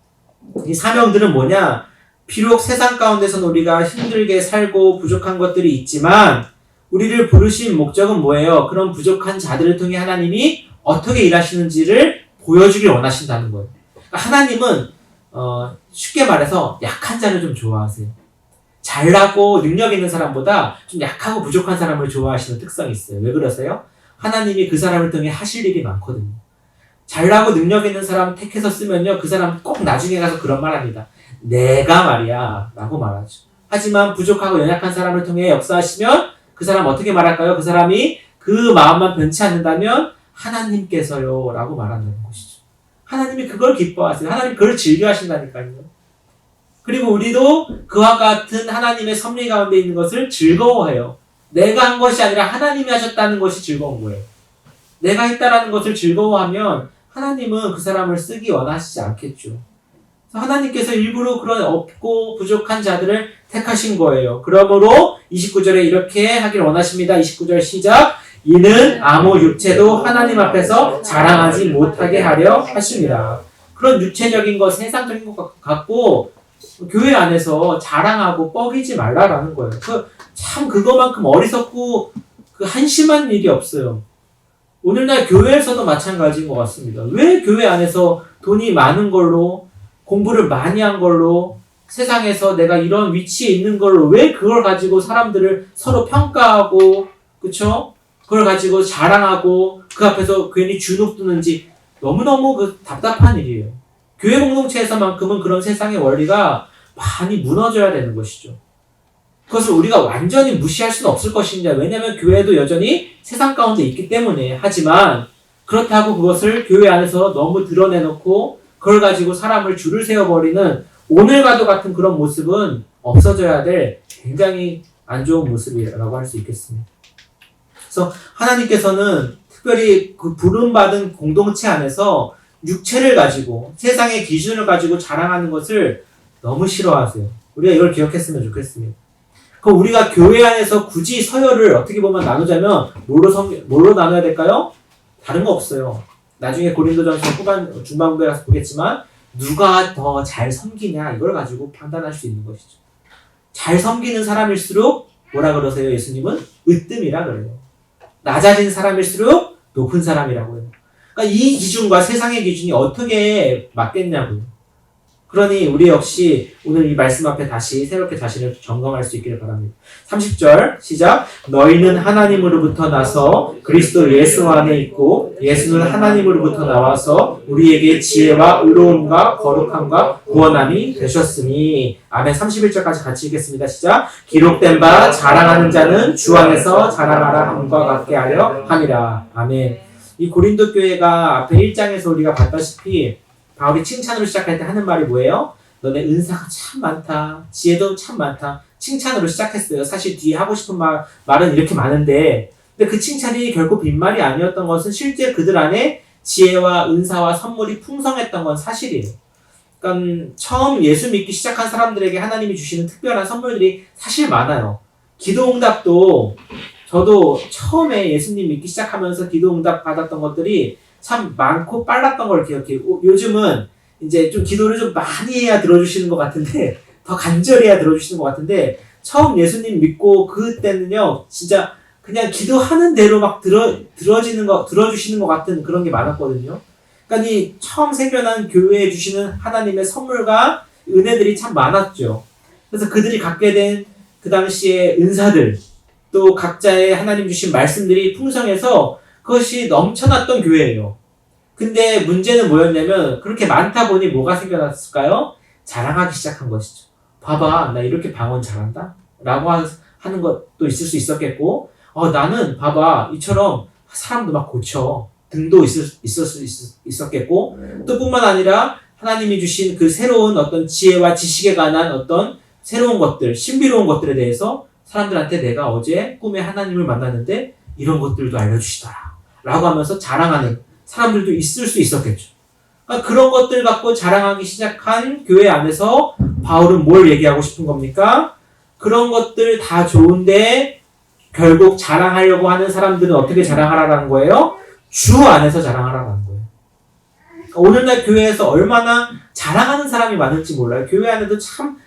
이 사명들은 뭐냐? 비록 세상 가운데서는 우리가 힘들게 살고 부족한 것들이 있지만 우리를 부르신 목적은 뭐예요? 그런 부족한 자들을 통해 하나님이 어떻게 일하시는지를 보여주길 원하신다는 거예요. 그러니까 하나님은 쉽게 말해서 약한 자를 좀 좋아하세요. 잘나고 능력 있는 사람보다 좀 약하고 부족한 사람을 좋아하시는 특성이 있어요. 왜 그러세요? 하나님이 그 사람을 통해 하실 일이 많거든요. 잘나고 능력 있는 사람 택해서 쓰면요. 그 사람 꼭 나중에 가서 그런 말 합니다. 내가 말이야 라고 말하죠. 하지만 부족하고 연약한 사람을 통해 역사하시면 그 사람 어떻게 말할까요? 그 사람이 그 마음만 변치 않는다면 하나님께서요 라고 말한다는 것이죠. 하나님이 그걸 기뻐하세요. 하나님 그걸 즐겨하신다니까요. 그리고 우리도 그와 같은 하나님의 섭리 가운데 있는 것을 즐거워해요. 내가 한 것이 아니라 하나님이 하셨다는 것이 즐거운 거예요. 내가 했다라는 것을 즐거워하면 하나님은 그 사람을 쓰기 원하시지 않겠죠. 하나님께서 일부러 그런 없고 부족한 자들을 택하신 거예요. 그러므로 29절에 이렇게 하길 원하십니다. 29절 시작. 이는 아무 육체도 하나님 앞에서 자랑하지 못하게 하려 하십니다. 그런 육체적인 것, 세상적인 것 갖고 교회 안에서 자랑하고 뻐기지 말라라는 거예요. 참 그거만큼 어리석고 한심한 일이 없어요. 오늘날 교회에서도 마찬가지인 것 같습니다. 왜 교회 안에서 돈이 많은 걸로 공부를 많이 한 걸로 세상에서 내가 이런 위치에 있는 걸로 왜 그걸 가지고 사람들을 서로 평가하고 그쵸? 그걸 가지고 자랑하고 그 앞에서 괜히 주눅 드는지 너무너무 답답한 일이에요. 교회 공동체에서만큼은 그런 세상의 원리가 많이 무너져야 되는 것이죠. 그것을 우리가 완전히 무시할 수는 없을 것입니다. 왜냐하면 교회도 여전히 세상 가운데 있기 때문에. 하지만 그렇다고 그것을 교회 안에서 너무 드러내놓고 그걸 가지고 사람을 줄을 세워버리는 오늘과도 같은 그런 모습은 없어져야 될 굉장히 안 좋은 모습이라고 할 수 있겠습니다. 그래서 하나님께서는 특별히 그 부름받은 공동체 안에서 육체를 가지고 세상의 기준을 가지고 자랑하는 것을 너무 싫어하세요. 우리가 이걸 기억했으면 좋겠습니다. 그럼 우리가 교회 안에서 굳이 서열을 어떻게 보면 나누자면 뭘로 나눠야 될까요? 다른 거 없어요. 나중에 고린도전서 중반부에 가서 보겠지만 누가 더 잘 섬기냐 이걸 가지고 판단할 수 있는 것이죠. 잘 섬기는 사람일수록 뭐라 그러세요? 예수님은 으뜸이라 그래요. 낮아진 사람일수록 높은 사람이라고 해요. 그러니까 이 기준과 세상의 기준이 어떻게 맞겠냐고요. 그러니 우리 역시 오늘 이 말씀 앞에 다시 새롭게 자신을 점검할 수 있기를 바랍니다. 30절 시작. 너희는 하나님으로부터 나서 그리스도 예수 안에 있고 예수는 하나님으로부터 나와서 우리에게 지혜와 의로움과 거룩함과 구원함이 되셨으니. 아멘. 31절까지 같이 읽겠습니다. 시작. 기록된 바 자랑하는 자는 주 안에서 자랑하라 함과 같게 하려 함이라. 아멘. 이 고린도 교회가 앞에 1장에서 우리가 봤다시피 바울이 칭찬으로 시작할 때 하는 말이 뭐예요? 너네 은사가 참 많다. 지혜도 참 많다. 칭찬으로 시작했어요. 사실 뒤에 하고 싶은 말은 이렇게 많은데 근데 그 칭찬이 결코 빈말이 아니었던 것은 실제 그들 안에 지혜와 은사와 선물이 풍성했던 건 사실이에요. 그러니까 처음 예수 믿기 시작한 사람들에게 하나님이 주시는 특별한 선물들이 사실 많아요. 기도응답도 저도 처음에 예수님 믿기 시작하면서 기도응답 받았던 것들이 참 많고 빨랐던 걸 기억해요. 요즘은 이제 좀 기도를 좀 많이 해야 들어주시는 것 같은데, 더 간절히 해야 들어주시는 것 같은데, 처음 예수님 믿고 그때는요, 진짜 그냥 기도하는 대로 막 들어주시는 것 같은 그런 게 많았거든요. 그러니까 이 처음 생겨난 교회에 주시는 하나님의 선물과 은혜들이 참 많았죠. 그래서 그들이 갖게 된 그 당시의 은사들, 또 각자의 하나님 주신 말씀들이 풍성해서 그것이 넘쳐났던 교회예요. 근데 문제는 뭐였냐면 그렇게 많다 보니 뭐가 생겨났을까요? 자랑하기 시작한 것이죠. 봐봐, 나 이렇게 방언 잘한다? 라고 하는 것도 있을 수 있었겠고, 나는 봐봐, 이처럼 사람도 막 고쳐. 등도 있을 수 있었겠고, 또 뿐만 아니라 하나님이 주신 그 새로운 어떤 지혜와 지식에 관한 어떤 새로운 것들, 신비로운 것들에 대해서 사람들한테 내가 어제 꿈에 하나님을 만났는데 이런 것들도 알려주시더라 라고 하면서 자랑하는 사람들도 있을 수 있었겠죠. 그러니까 그런 것들 갖고 자랑하기 시작한 교회 안에서 바울은 뭘 얘기하고 싶은 겁니까? 그런 것들 다 좋은데 결국 자랑하려고 하는 사람들은 어떻게 자랑하라는 거예요? 주 안에서 자랑하라는 거예요. 그러니까 오늘날 교회에서 얼마나 자랑하는 사람이 많을지 몰라요. 교회 안에도 참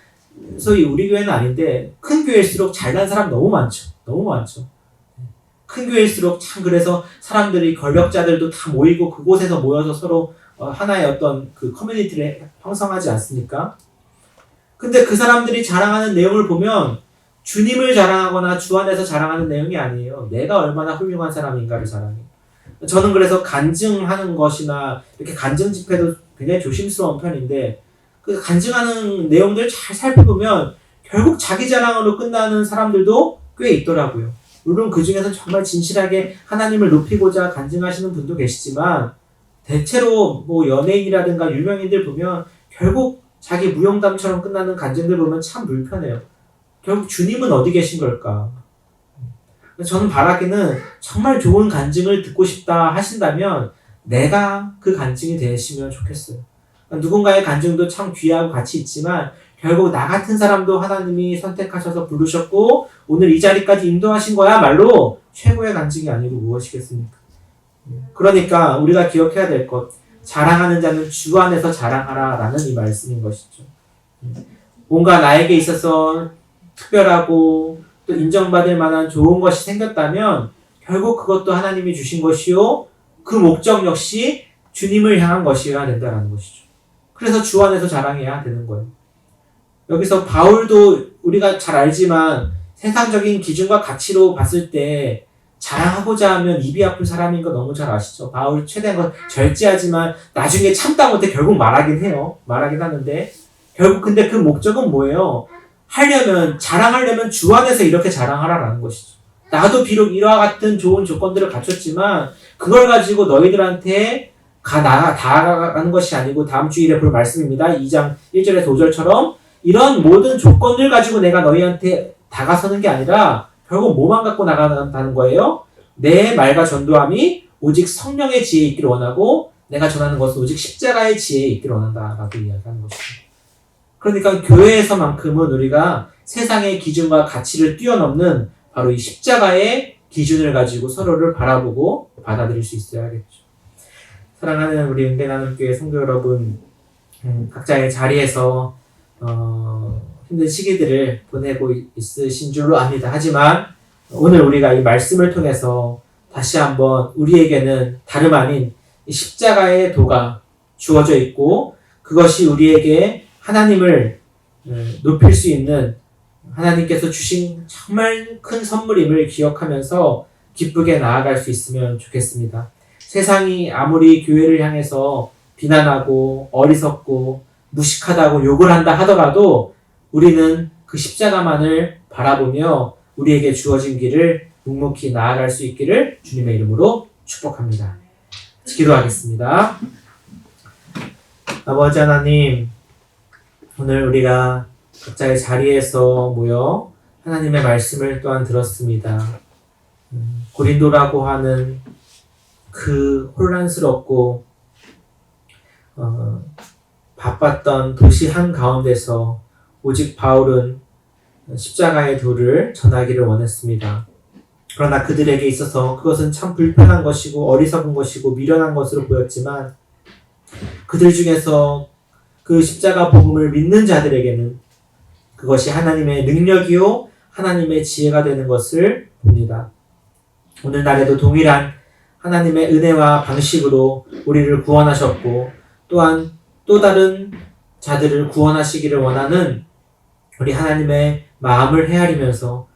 소위 우리 교회는 아닌데 큰 교회일수록 잘난 사람 너무 많죠. 너무 많죠. 큰 교회일수록 참 그래서 사람들이 권력자들도 다 모이고 그곳에서 모여서 서로 하나의 어떤 그 커뮤니티를 형성하지 않습니까? 근데 그 사람들이 자랑하는 내용을 보면 주님을 자랑하거나 주 안에서 자랑하는 내용이 아니에요. 내가 얼마나 훌륭한 사람인가를 자랑해요. 저는 그래서 간증하는 것이나 이렇게 간증 집회도 굉장히 조심스러운 편인데 그 간증하는 내용들 잘 살펴보면 결국 자기 자랑으로 끝나는 사람들도 꽤 있더라고요. 물론 그 중에서 정말 진실하게 하나님을 높이고자 간증하시는 분도 계시지만 대체로 뭐 연예인이라든가 유명인들 보면 결국 자기 무용담처럼 끝나는 간증들 보면 참 불편해요. 결국 주님은 어디 계신 걸까? 저는 바라기는 정말 좋은 간증을 듣고 싶다 하신다면 내가 그 간증이 되시면 좋겠어요. 누군가의 간증도 참 귀하고 가치 있지만 결국 나 같은 사람도 하나님이 선택하셔서 부르셨고 오늘 이 자리까지 인도하신 거야말로 최고의 간증이 아니고 무엇이겠습니까? 그러니까 우리가 기억해야 될 것, 자랑하는 자는 주 안에서 자랑하라 라는 이 말씀인 것이죠. 뭔가 나에게 있어서 특별하고 또 인정받을 만한 좋은 것이 생겼다면 결국 그것도 하나님이 주신 것이요 그 목적 역시 주님을 향한 것이어야 된다는 것이죠. 그래서 주 안에서 자랑해야 되는 거예요. 여기서 바울도 우리가 잘 알지만 세상적인 기준과 가치로 봤을 때 자랑하고자 하면 입이 아픈 사람인 거 너무 잘 아시죠? 바울 최대한 건 절제하지만 나중에 참다 못해 결국 말하긴 해요. 말하긴 하는데 결국 근데 그 목적은 뭐예요? 자랑하려면 주 안에서 이렇게 자랑하라라는 것이죠. 나도 비록 이와 같은 좋은 조건들을 갖췄지만 그걸 가지고 너희들한테 다가가는 것이 아니고 다음 주일에 볼 말씀입니다. 2장 1절에서 5절처럼 이런 모든 조건들 가지고 내가 너희한테 다가서는 게 아니라 결국 뭐만 갖고 나간다는 거예요? 내 말과 전도함이 오직 성령의 지혜에 있기를 원하고 내가 전하는 것은 오직 십자가의 지혜에 있기를 원한다라고 이야기하는 것입니다. 그러니까 교회에서만큼은 우리가 세상의 기준과 가치를 뛰어넘는 바로 이 십자가의 기준을 가지고 서로를 바라보고 받아들일 수 있어야겠죠. 사랑하는 우리 은혜나눔교회 성도 여러분, 각자의 자리에서 힘든 시기들을 보내고 있으신 줄로 압니다. 하지만 오늘 우리가 이 말씀을 통해서 다시 한번 우리에게는 다름 아닌 이 십자가의 도가 주어져 있고 그것이 우리에게 하나님을 높일 수 있는 하나님께서 주신 정말 큰 선물임을 기억하면서 기쁘게 나아갈 수 있으면 좋겠습니다. 세상이 아무리 교회를 향해서 비난하고 어리석고 무식하다고 욕을 한다 하더라도 우리는 그 십자가만을 바라보며 우리에게 주어진 길을 묵묵히 나아갈 수 있기를 주님의 이름으로 축복합니다. 기도하겠습니다. 아버지 하나님, 오늘 우리가 각자의 자리에서 모여 하나님의 말씀을 또한 들었습니다. 고린도라고 하는 그 혼란스럽고 바빴던 도시 한가운데서 오직 바울은 십자가의 도를 전하기를 원했습니다. 그러나 그들에게 있어서 그것은 참 불편한 것이고 어리석은 것이고 미련한 것으로 보였지만 그들 중에서 그 십자가 복음을 믿는 자들에게는 그것이 하나님의 능력이요 하나님의 지혜가 되는 것을 봅니다. 오늘날에도 동일한 하나님의 은혜와 방식으로 우리를 구원하셨고 또한 또 다른 자들을 구원하시기를 원하는 우리 하나님의 마음을 헤아리면서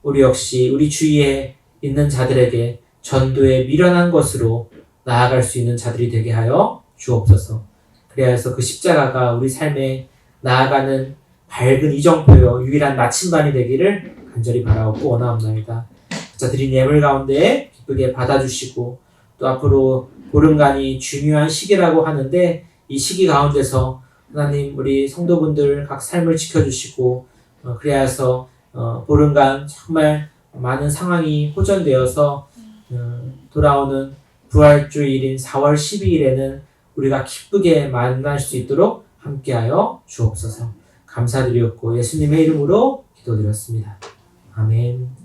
우리 역시 우리 주위에 있는 자들에게 전도에 미련한 것으로 나아갈 수 있는 자들이 되게 하여 주옵소서. 그래야 해서 그 십자가가 우리 삶에 나아가는 밝은 이정표요 유일한 나침반이 되기를 간절히 바라옵고 원하옵나이다. 자, 드린 예물 가운데 기쁘게 받아주시고 또 앞으로 보름간이 중요한 시기라고 하는데 이 시기 가운데서 하나님 우리 성도분들 각 삶을 지켜주시고 그래야 해서 보름간 정말 많은 상황이 호전되어서 돌아오는 부활주일인 4월 12일에는 우리가 기쁘게 만날 수 있도록 함께하여 주옵소서. 감사드리었고 예수님의 이름으로 기도드렸습니다. 아멘.